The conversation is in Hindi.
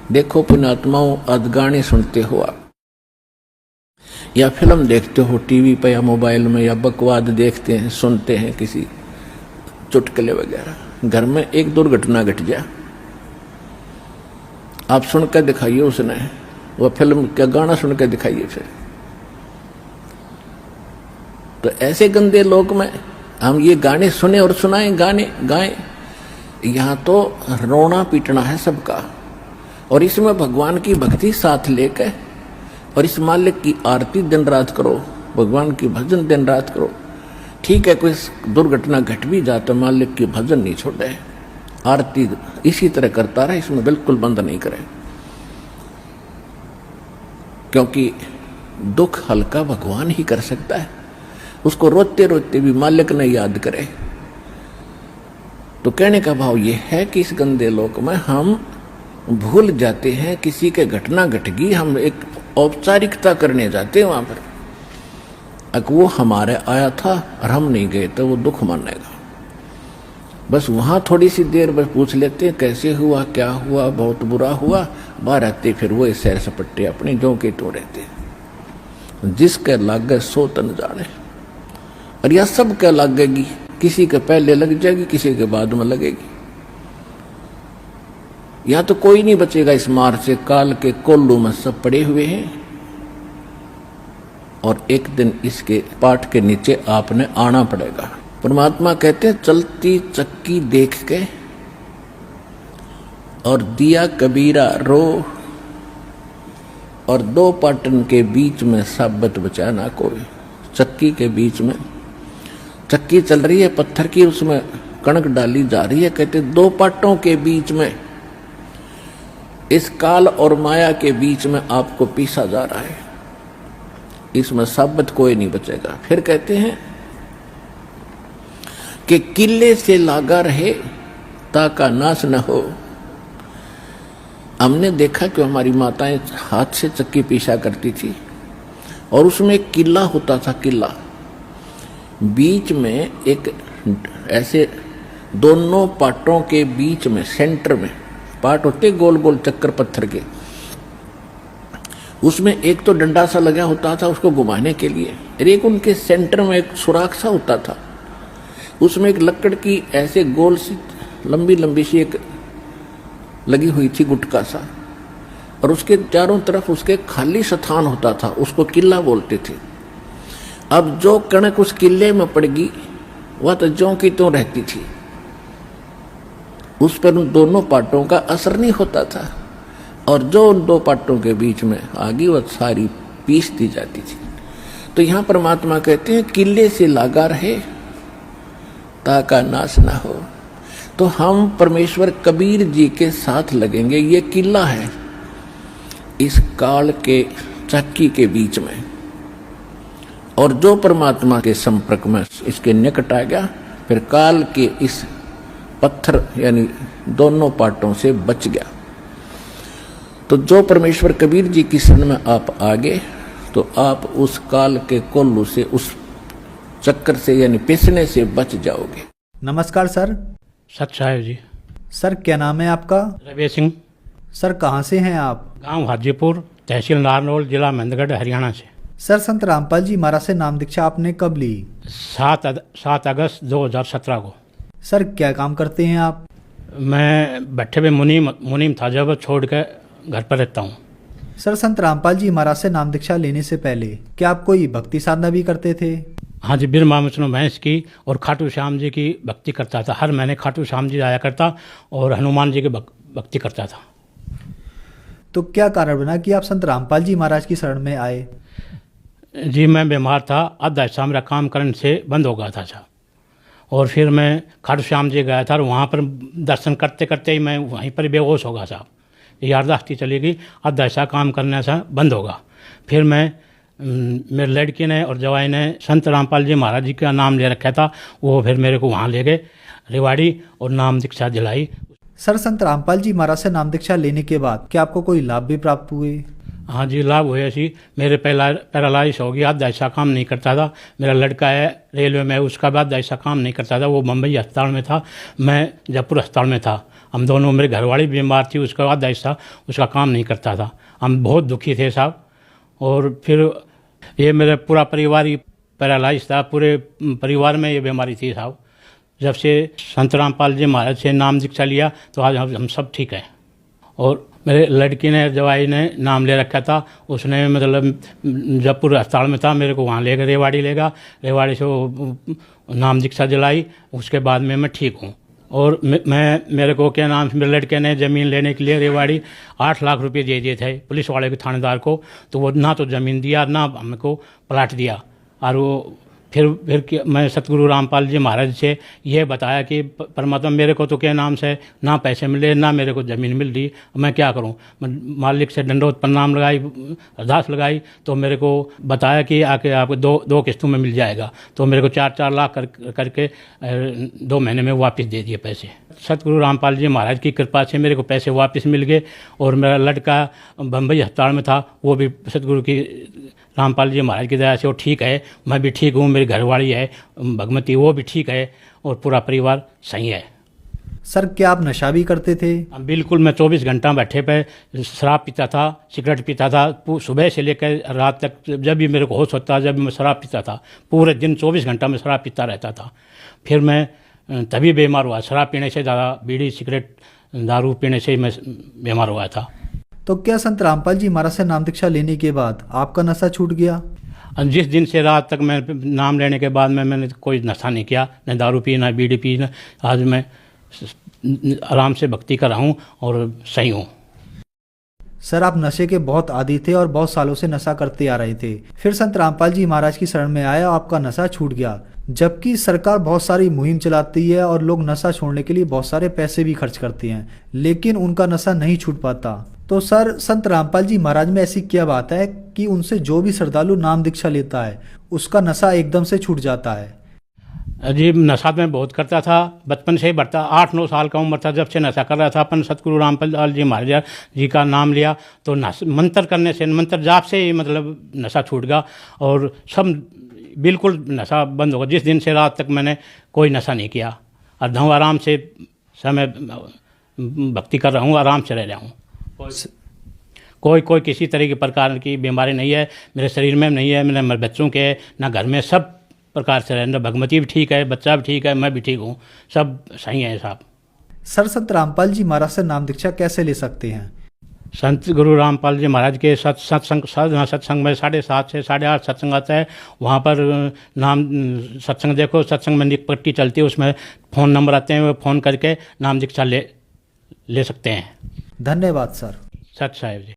देखो पुण्यात्माओं, आज गाने सुनते हो आप या फिल्म देखते हो टीवी पे या मोबाइल में, या बकवाद देखते हैं, सुनते हैं किसी चुटकुले वगैरह। घर में एक दुर्घटना घट जाए, आप सुनकर दिखाइए उसने, वह फिल्म का गाना सुनकर दिखाइए फिर। तो ऐसे गंदे लोक में हम ये गाने सुने और सुनाएं, गाने गाएं, यहां तो रोना पीटना है सबका। और इसमें भगवान की भक्ति साथ लेकर और इस मालिक की आरती दिन रात करो, भगवान की भजन दिन रात करो। ठीक है, कोई दुर्घटना घट भी जाए तो मालिक की भजन नहीं छोड़े, आरती इसी तरह करता रहे, इसमें बिल्कुल बंद नहीं करे। क्योंकि दुख हल्का भगवान ही कर सकता है, उसको रोते रोते भी मालिक ने याद करे। तो कहने का भाव यह है कि इस गंदे लोक में हम भूल जाते हैं, किसी के घटना घट गई, हम एक औपचारिकता करने जाते हैं वहां पर। अगर वो हमारे आया था और हम नहीं गए तो वो दुख मानेगा। बस वहां थोड़ी सी देर बस पूछ लेते हैं कैसे हुआ, क्या हुआ, बहुत बुरा हुआ, बाहर आते फिर वो सैर सपट्टे अपने जो के तो रहते। जिसके लागे सो तन जाने, और यह सब क्या लगेगी, किसी के पहले लग जाएगी, किसी के बाद में लगेगी। यहां तो कोई नहीं बचेगा इस मार से, काल के कोल्लू में सब पड़े हुए हैं। और एक दिन इसके पाठ के नीचे आपने आना पड़ेगा। परमात्मा कहते हैं चलती चक्की देख के और दिया कबीरा रो, और दो पाटन के बीच में साबत बचा ना कोई। चक्की के बीच में चक्की चल रही है पत्थर की, उसमें कणक डाली जा रही है। कहते दो पाटों के बीच में, इस काल और माया के बीच में आपको पीसा जा रहा है, इसमें साबित कोई नहीं बचेगा। फिर कहते हैं कि किले से लागा रहे ताका नाश न हो। हमने देखा कि हमारी माताएं हाथ से चक्की पीसा करती थी और उसमें एक किला होता था, किला बीच में एक ऐसे दोनों पाटों के बीच में सेंटर में पाट होते गोल गोल चक्कर पत्थर के, उसमें एक तो डंडा सा लगा होता था उसको घुमाने के लिए, और एक उनके सेंटर में एक सुराख सा होता था, उसमें एक लकड़ की ऐसे गोल सी लंबी लंबी सी एक लगी हुई थी गुटका सा, और उसके चारों तरफ उसके खाली स्थान होता था, उसको किला बोलते थे। अब जो कणक उस किले में पड़ गई वह तो ज्यों की त्यों रहती थी, उस पर उन दोनों पाटों का असर नहीं होता था, और जो उन दो पाटों के बीच में आ गई वह सारी पीस दी जाती थी। तो यहां परमात्मा कहते हैं किले से लागा रहे ताका नाश ना हो। तो हम परमेश्वर कबीर जी के साथ लगेंगे, ये किला है इस काल के चक्की के बीच में, और जो परमात्मा के संपर्क में इसके निकट आ गया फिर काल के इस पत्थर यानी दोनों पाटों से बच गया। तो जो परमेश्वर कबीर जी की शरण में आप आगे तो आप उस काल के कोल्लू से, उस चक्कर से यानी पिसने से बच जाओगे। नमस्कार सर। सत साहेब जी। सर क्या नाम है आपका? रवि सिंह। सर कहाँ से हैं आप? गांव हाजीपुर, तहसील नारनौल, जिला महेंद्रगढ़, हरियाणा से। सर संत रामपाल जी महाराज से नाम दीक्षा आपने कब ली? 7 अगस्त 2017 को। सर क्या काम करते हैं आप? मैं बैठे हुए मुनीम था जब छोड़ के घर पर रहता हूँ। सर संत रामपाल जी महाराज से नाम दीक्षा लेने से पहले क्या आप कोई भक्ति साधना भी करते थे? हाँ जी, बिरमा विष्णु महेश की और खाटू श्याम जी की भक्ति करता था। हर महीने खाटू श्याम जी आया करता और हनुमान जी की भक्ति करता था। तो क्या कारण बना कि आप संत रामपाल जी महाराज की शरण में आए? जी मैं बीमार था, आधा हिस्सा मेरा काम करने से बंद हो गया था साहब, और फिर मैं खाटू श्याम जी गया था और वहाँ पर दर्शन करते करते ही मैं वहीं पर बेहोश हो गया साहब। यारदाश्ती चली गई, आधा हिस्सा काम करने से बंद होगा। फिर मैं मेरे लड़की ने और जवाई ने संत रामपाल जी महाराज जी का नाम ले रखा था, वो फिर मेरे को वहाँ ले गए रेवाड़ी और नाम दीक्षा दिलाई। सर संत रामपाल जी महाराज से नाम दीक्षा लेने के बाद क्या आपको कोई लाभ भी प्राप्त हुए? हाँ जी, लाभ हुए सी। मेरे पैरालाइज हो गया, आधा हिस्सा काम नहीं करता था। मेरा लड़का है रेलवे में, उसका भी आधा हिस्सा काम नहीं करता था, वो मुंबई अस्पताल में था, मैं जयपुर अस्पताल में था। हम दोनों, मेरे घरवाली बीमार थी, उसका आधा हिस्सा उसका काम नहीं करता था। हम बहुत दुखी थे साहब। और फिर ये मेरा पूरा परिवार ही पैरालाइज था, पूरे परिवार में ये बीमारी थी साहब। जब से संत रामपाल जी महाराज से नाम दीक्षा लिया तो आज हम सब ठीक हैं। और मेरे लड़की ने, जवाई ने नाम ले रखा था, उसने मतलब जब पूरे अस्पताल में था मेरे को वहाँ ले गए, रेवाड़ी ले गया, रेवाड़ी से वो नाम दीक्षा दिलाई, उसके बाद में मैं ठीक हूँ। और मैं, मेरे को क्या नाम, मेरे लड़के ने ज़मीन लेने के लिए रेवाड़ी 8 लाख रुपए दे दिए थे पुलिस वाले के थानेदार को, तो वो ना तो ज़मीन दिया ना हमको प्लाट दिया। और वो फिर मैं सतगुरु रामपाल जी महाराज से यह बताया कि परमात्मा मेरे को तो क्या नाम से ना पैसे मिले ना मेरे को ज़मीन मिल रही, मैं क्या करूं। मैं मालिक से दंडोत प्रणाम लगाई, अरदास लगाई, तो मेरे को बताया कि आके आपको दो किस्तों में मिल जाएगा। तो मेरे को 4-4 लाख करके 2 महीने में वापस दे दिए पैसे। सतगुरु रामपाल जी महाराज की कृपा से मेरे को पैसे वापस मिल गए। और मेरा लड़का बम्बई अस्पताल में था, वो भी सतगुरु की रामपाल जी महाराज की दया से वो ठीक है, मैं भी ठीक हूँ, मेरी घरवाली है भगवती वो भी ठीक है, और पूरा परिवार सही है। सर क्या आप नशा भी करते थे? बिल्कुल, मैं 24 घंटा बैठे पे शराब पीता था, सिगरेट पीता था, सुबह से लेकर रात तक। जब भी मेरे को होश होता, जब भी मैं शराब पीता था, पूरे दिन 24 घंटा में शराब पीता रहता था। फिर मैं तभी बीमार हुआ, शराब पीने से ज़्यादा, बीड़ी सिगरेट दारू पीने से ही मैं बीमार हुआ था। तो क्या संत रामपाल जी महाराज से नाम दीक्षा लेने के बाद आपका नशा छूट गया? जिस दिन से रात तक मैं नाम लेने के बाद मैंने कोई नशा नहीं किया, न दारू पी, न बीड़ी पी, न आज मैं आराम से भक्ति कर रहा हूँ और सही हूँ। सर आप नशे के बहुत आदी थे और बहुत सालों से नशा करते आ रहे थे, फिर संत रामपाल जी महाराज की शरण में आया और आपका नशा छूट गया। जबकि सरकार बहुत सारी मुहिम चलाती है और लोग नशा छोड़ने के लिए बहुत सारे पैसे भी खर्च करते हैं, लेकिन उनका नशा नहीं छूट पाता। तो सर संत रामपाल जी महाराज में ऐसी क्या बात है कि उनसे जो भी श्रद्धालु नाम दीक्षा लेता है उसका नशा एकदम से छूट जाता है? जी, नशा मैं बहुत करता था, बचपन से ही बढ़ता, 8-9 साल का उम्र था जब से नशा कर रहा था। अपन सतगुरु रामपाल जी महाराज जी का नाम लिया तो मंत्र करने से, मंत्र जाप से ही मतलब नशा छूट गया और सब बिल्कुल नशा बंद हो गया। जिस दिन से रात तक मैंने कोई नशा नहीं किया और आराम से समय भक्ति कर रहा हूँ, आराम से रह रहा हूँ। कोई किसी तरह की प्रकार की बीमारी नहीं है मेरे शरीर में, नहीं है मेरे बच्चों के, ना घर में, सब प्रकार से रहना। भगवती भी ठीक है, बच्चा भी ठीक है, मैं भी ठीक हूँ, सब सही है साहब। सर संत रामपाल जी महाराज से नाम दीक्षा कैसे ले सकते हैं? संत गुरु रामपाल जी महाराज के सत्संग में 7:30 से 8:30 सत्संग आता है। वहाँ पर नाम सत्संग देखो, सत्संग में पट्टी चलती है, उसमें फ़ोन नंबर आते हैं, वो फ़ोन करके नाम दीक्षा ले सकते हैं। धन्यवाद सर। सत साहेब जी।